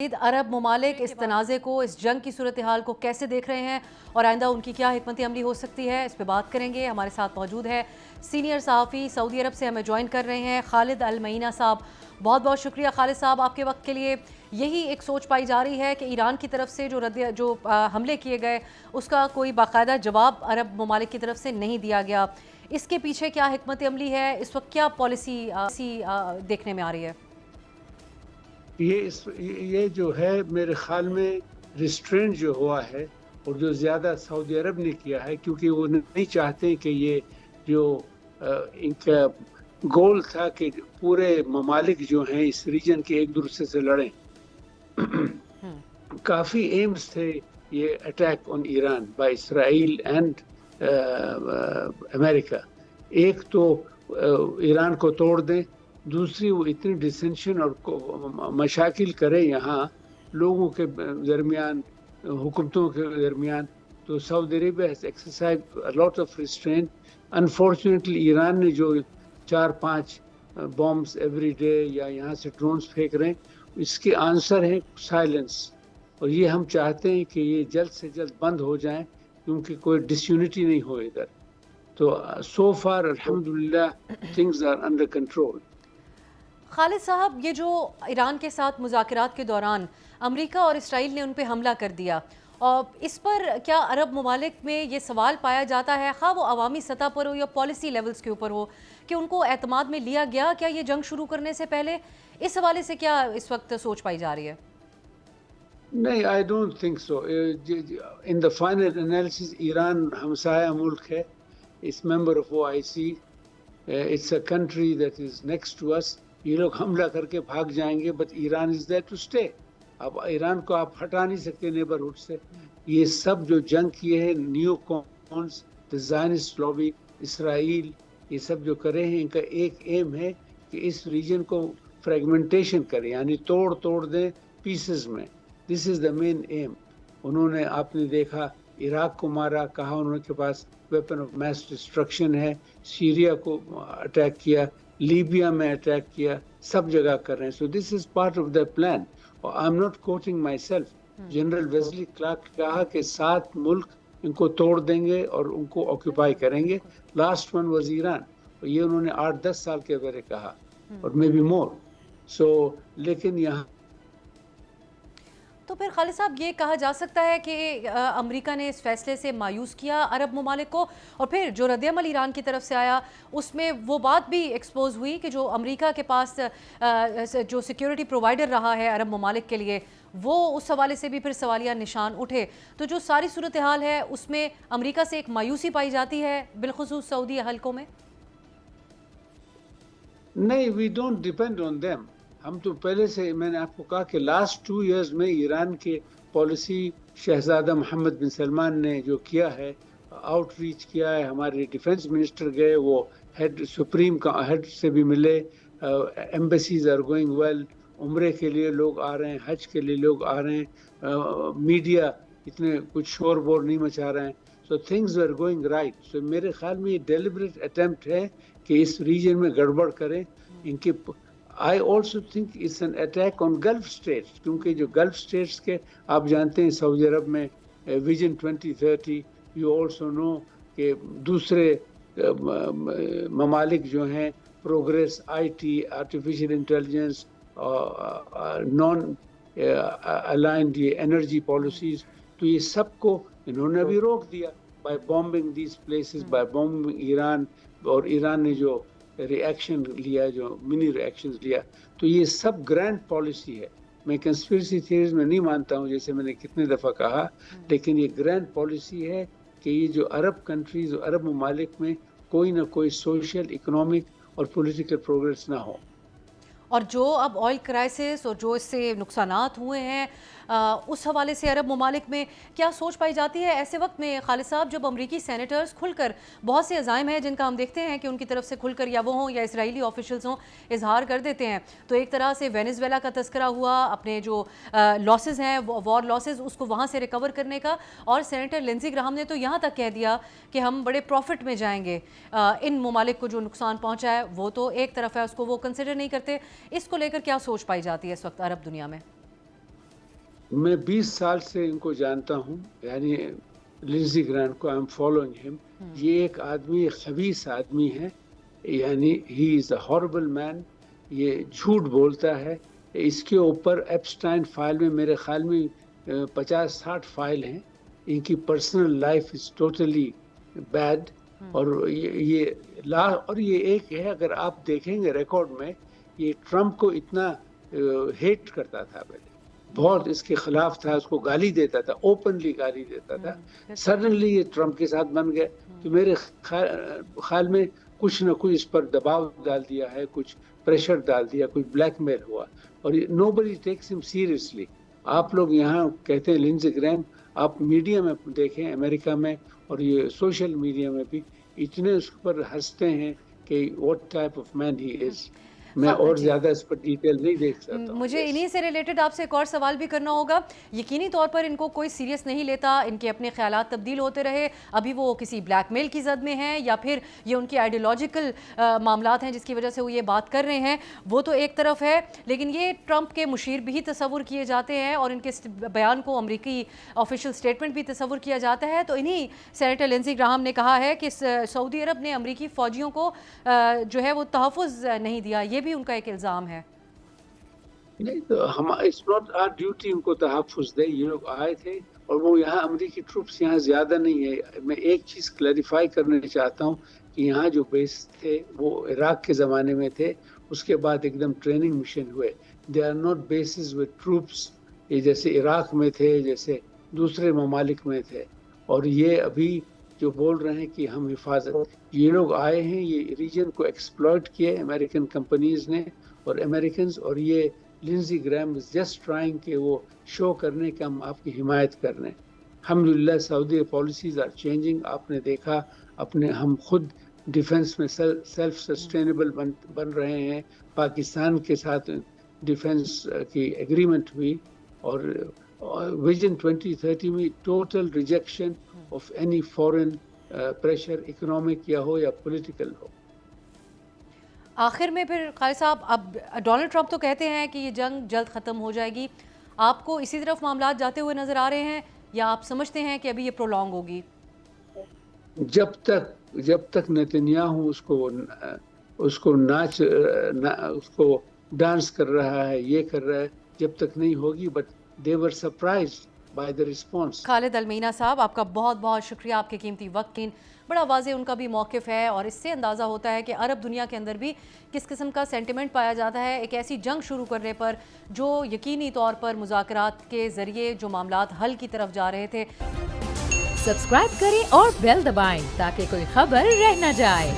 عرب ممالک اس تنازع کو، اس جنگ کی صورتحال کو کیسے دیکھ رہے ہیں اور آئندہ ان کی کیا حکمت عملی ہو سکتی ہے، اس پہ بات کریں گے۔ ہمارے ساتھ موجود ہے سینئر صحافی، سعودی عرب سے ہمیں جوائن کر رہے ہیں، خالد المعینہ صاحب۔ بہت بہت شکریہ خالد صاحب آپ کے وقت کے لیے۔ یہی ایک سوچ پائی جا رہی ہے کہ ایران کی طرف سے جو حملے کیے گئے اس کا کوئی باقاعدہ جواب عرب ممالک کی طرف سے نہیں دیا گیا۔ اس کے پیچھے کیا حکمت عملی ہے، اس وقت کیا پالیسی دیکھنے میں آ رہی ہے؟ یہ جو ہے میرے خیال میں ریسٹرینٹ جو ہوا ہے اور جو زیادہ سعودی عرب نے کیا ہے، کیونکہ وہ نہیں چاہتے کہ یہ جو ان کا گول تھا کہ پورے ممالک جو ہیں اس ریجن کے ایک دوسرے سے لڑیں۔ کافی ایمز تھے یہ attack on Iran by Israel and America. ایک تو ایران کو توڑ دیں، دوسری وہ اتنی ڈسینشن اور مشاکل کرے یہاں لوگوں کے درمیان، حکومتوں کے درمیان۔ تو سعودی Arabia has exercised a lot of restraint. Unfortunately Iran نے جو 4-5 بامبس ایوری ڈے یا یہاں سے ڈرونز پھینک رہے ہیں، اس کے آنسر ہے سائلنس، اور یہ ہم چاہتے ہیں کہ یہ جلد سے جلد بند ہو جائیں کیونکہ کوئی ڈس یونٹی نہیں ہو ادھر۔ تو سو فار الحمدللہ تھنگز آر انڈر کنٹرول۔ خالد صاحب، یہ جو ایران کے ساتھ مذاکرات کے دوران امریکہ اور اسرائیل نے ان پہ حملہ کر دیا، اور اس پر کیا عرب ممالک میں یہ سوال پایا جاتا ہے، خواہ وہ عوامی سطح پر ہو یا پالیسی لیولز کے اوپر ہو، کہ ان کو اعتماد میں لیا گیا کیا یہ جنگ شروع کرنے سے پہلے؟ اس حوالے سے کیا اس وقت سوچ پائی جا رہی ہے؟ نہیں، I don't think so. In the final analysis Iran ہمسایہ ملک ہے، is member of O I C, it's a country that is next to us. یہ لوگ حملہ کر کے بھاگ جائیں گے، but Iran is there to stay. اب ایران کو آپ ہٹا نہیں سکتے نیبرہڈ سے۔ یہ سب جو جنگ کیے ہیں، نیو کونس، زائنسٹ لابی، اسرائیل، یہ سب جو کرے ہیں، ان کا ایک ایم ہے کہ اس ریجن کو فریگمنٹیشن کریں، یعنی توڑ دیں پیسز میں۔ دس از دا مین ایم۔ انہوں نے، آپ نے دیکھا، عراق کو مارا، کہا انہوں کے پاس ویپن آف میس ڈسٹرکشن ہے، سیریا کو اٹیک کیا، لیبیا میں اٹیک کیا، سب جگہ کر رہے ہیں۔ So this is part of the plan. I'm not quoting myself, general Wesley Clark نے کہا کہ 7 ملک ان کو توڑ دیں گے اور ان کو آکوپائی کریں گے۔ لاسٹ ون واز ایران، یہ انہوں نے 8-10 سال کے پہلے کہا، اور مے بی مور۔ سو لیکن یہاں تو پھر خالد صاحب یہ کہا جا سکتا ہے کہ امریکہ نے اس فیصلے سے مایوس کیا عرب ممالک کو، اور پھر جو رد عمل ایران کی طرف سے آیا اس میں وہ بات بھی ایکسپوز ہوئی کہ جو امریکہ کے پاس جو سیکیورٹی پرووائڈر رہا ہے عرب ممالک کے لیے، وہ اس حوالے سے بھی پھر سوالیہ نشان اٹھے۔ تو جو ساری صورتحال ہے اس میں امریکہ سے ایک مایوسی پائی جاتی ہے، بالخصوص سعودی حلقوں میں۔ نہیں، we don't depend on them. ہم تو پہلے سے، میں نے آپ کو کہا کہ لاسٹ 2 ایئرز میں ایران کے پالیسی شہزادہ محمد بن سلمان نے جو کیا ہے، آؤٹ ریچ کیا ہے، ہمارے ڈیفنس منسٹر گئے، وہ ہیڈ سپریم کا ہیڈ سے بھی ملے، ایمبیسیز آر گوئنگ ویل، عمرے کے لیے لوگ آ رہے ہیں، حج کے لیے لوگ آ رہے ہیں، میڈیا اتنے کچھ شور بور نہیں مچا رہے ہیں۔ So things are going right. So میرے خیال میں یہ ڈیلیبریٹ اٹیمپٹ ہے کہ اس ریجن میں گڑبڑ کریں ان کے۔ I also think it's an attack on Gulf states، کیونکہ جو گلف اسٹیٹس کے آپ جانتے ہیں سعودی عرب میں ویژن 2030، you also know کہ دوسرے ممالک جو ہیں progress, I T, artificial intelligence, non aligned یہ انرجی پالیسیز، تو یہ سب کو انہوں نے بھی روک دیا by bombing these places, by bombing Iran. اور ایران نے جو ری ایکشن لیا، جو منی ری ایکشنز لیا، تو یہ سب گرینڈ پالیسی ہے۔ میں کنسپریسی تھیوریز میں نہیں مانتا ہوں، جیسے میں نے کتنے دفعہ کہا، لیکن یہ گرینڈ پالیسی ہے کہ یہ جو عرب کنٹریز، عرب ممالک میں کوئی نہ کوئی سوشل، اکنامک اور پولیٹیکل پروگریس نہ ہو۔ اور جو اب آئل کرائسس اور جو اس سے نقصانات ہوئے ہیں، اس حوالے سے عرب ممالک میں کیا سوچ پائی جاتی ہے ایسے وقت میں خالد صاحب، جب امریکی سینیٹرز کھل کر بہت سے عزائم ہیں جن کا ہم دیکھتے ہیں کہ ان کی طرف سے کھل کر یا وہ ہوں یا اسرائیلی آفیشلز ہوں اظہار کر دیتے ہیں؟ تو ایک طرح سے وینیزویلا کا تذکرہ ہوا، اپنے جو لاسز ہیں، وار لاسز، اس کو وہاں سے ریکور کرنے کا، اور سینیٹر لنزی گراہم نے تو یہاں تک کہہ دیا کہ ہم بڑے پروفٹ میں جائیں گے، ان ممالک کو جو نقصان پہنچا ہے وہ تو ایک طرف ہے، اس کو وہ کنسیڈر نہیں کرتے۔ اس کو لے کر کیا سوچ پائی جاتی ہے اس وقت عرب دنیا میں؟ میں 20 سال سے ان کو جانتا ہوں، یعنی لنزی گرام کو، آئی ایم فالوئنگ ہم. یہ ایک آدمی، خبیث آدمی ہے، یعنی ہی از اے ہاربل مین. یہ جھوٹ بولتا ہے. اس کے اوپر ایپسٹائن فائل میں میرے خیال میں 50-60 فائل ہیں. ان کی personal life is totally bad. اور یہ ایک ہے، اگر آپ دیکھیں گے ریکارڈ میں، یہ ٹرمپ کو اتنا ہیٹ کرتا تھا پہلے، بہت اس کے خلاف تھا، اس کو گالی دیتا تھا، اوپنلی گالی دیتا تھا. سڈنلی یہ ٹرمپ کے ساتھ بن گیا. تو میرے خیال میں کچھ نہ کچھ اس پر دباؤ ڈال دیا ہے، کچھ پریشر ڈال دیا، کچھ بلیک میل ہوا، اور نو بڈی ٹیکس ہم سیریسلی. آپ لوگ یہاں کہتے ہیں لنزی گرام، آپ میڈیا میں دیکھیں امریکہ میں اور یہ سوشل میڈیا میں بھی اتنے اس پر ہنستے ہیں کہ واٹ ٹائپ آف مین ہی از. میں اور زیادہ اس پر ڈیٹیل نہیں دیکھ سکتا ہوں. مجھے انہی سے ریلیٹڈ آپ سے ایک اور سوال بھی کرنا ہوگا. یقینی طور پر ان کو کوئی سیریس نہیں لیتا، ان کے اپنے خیالات تبدیل ہوتے رہے، ابھی وہ کسی بلیک میل کی زد میں ہیں یا پھر یہ ان کی آئیڈیولوجیکل معاملات ہیں جس کی وجہ سے وہ یہ بات کر رہے ہیں، وہ تو ایک طرف ہے. لیکن یہ ٹرمپ کے مشیر بھی تصور کیے جاتے ہیں اور ان کے بیان کو امریکی آفیشیل سٹیٹمنٹ بھی تصور کیا جاتا ہے. تو انہی سینیٹر لنزی گراہم نے کہا ہے کہ سعودی عرب نے امریکی فوجیوں کو جو ہے وہ تحفظ نہیں دیا، یہ بھی ان کا ایک الزام ہے. نہیں تو اٹس ناٹ آر ڈیوٹی ان کو تحفظ دے. یہ لوگ آئے تھے اور وہ یہاں امریکی ٹروپس یہاں زیادہ نہیں ہے. میں ایک چیز کلیریفائی کرنا چاہتا ہوں کہ یہاں جو بیس تھے وہ عراق کے زمانے میں تھے، اس کے بعد ایک دم ٹریننگ مشن ہوئے. They are not bases with troops, یہ جیسے عراق میں تھے، جیسے دوسرے ممالک میں تھے. اور یہ ابھی جو بول رہے ہیں کہ ہم حفاظت، یہ لوگ آئے ہیں، یہ ریجن کو ایکسپلائٹ کیے امریکن کمپنیز نے اور امریکنز. اور یہ لنزی گرام از جسٹ ٹرائنگ کہ وہ شو کرنے کہ ہم آپ کی حمایت کر رہے ہیں. الحمدللہ سعودی پالیسیز آر چینجنگ. آپ نے دیکھا ہم خود ڈیفنس میں سیلف سسٹینیبل بن رہے ہیں. پاکستان کے ساتھ ڈیفنس کی ایگریمنٹ ہوئی، اور ویژن 2030 میں total rejection of any foreign pressure, economic یا ہو یا پولیٹیکل ہو. آخر میں پھر خالد صاحب، اب ڈونلڈ ٹرمپ تو کہتے ہیں کہ یہ جنگ جلد ختم ہو جائے گی، آپ کو اسی طرف معاملات جاتے ہوئے نظر آ رہے ہیں یا آپ سمجھتے ہیں کہ ابھی یہ پرولونگ ہوگی؟ جب تک نتنیاہو اس کو ڈانس کر رہا ہے، یہ کر رہا ہے، جب تک نہیں ہوگی. But they were surprised by the response. خالد المینا صاحب، آپ کا بہت بہت شکریہ آپ کے قیمتی وقت کی. بڑا واضح ان کا بھی موقف ہے اور اس سے اندازہ ہوتا ہے کہ عرب دنیا کے اندر بھی کس قسم کا سینٹیمنٹ پایا جاتا ہے ایک ایسی جنگ شروع کرنے پر جو یقینی طور پر مذاکرات کے ذریعے جو معاملات حل کی طرف جا رہے تھے. سبسکرائب کریں اور بیل دبائیں تاکہ کوئی خبر رہ نہ جائے.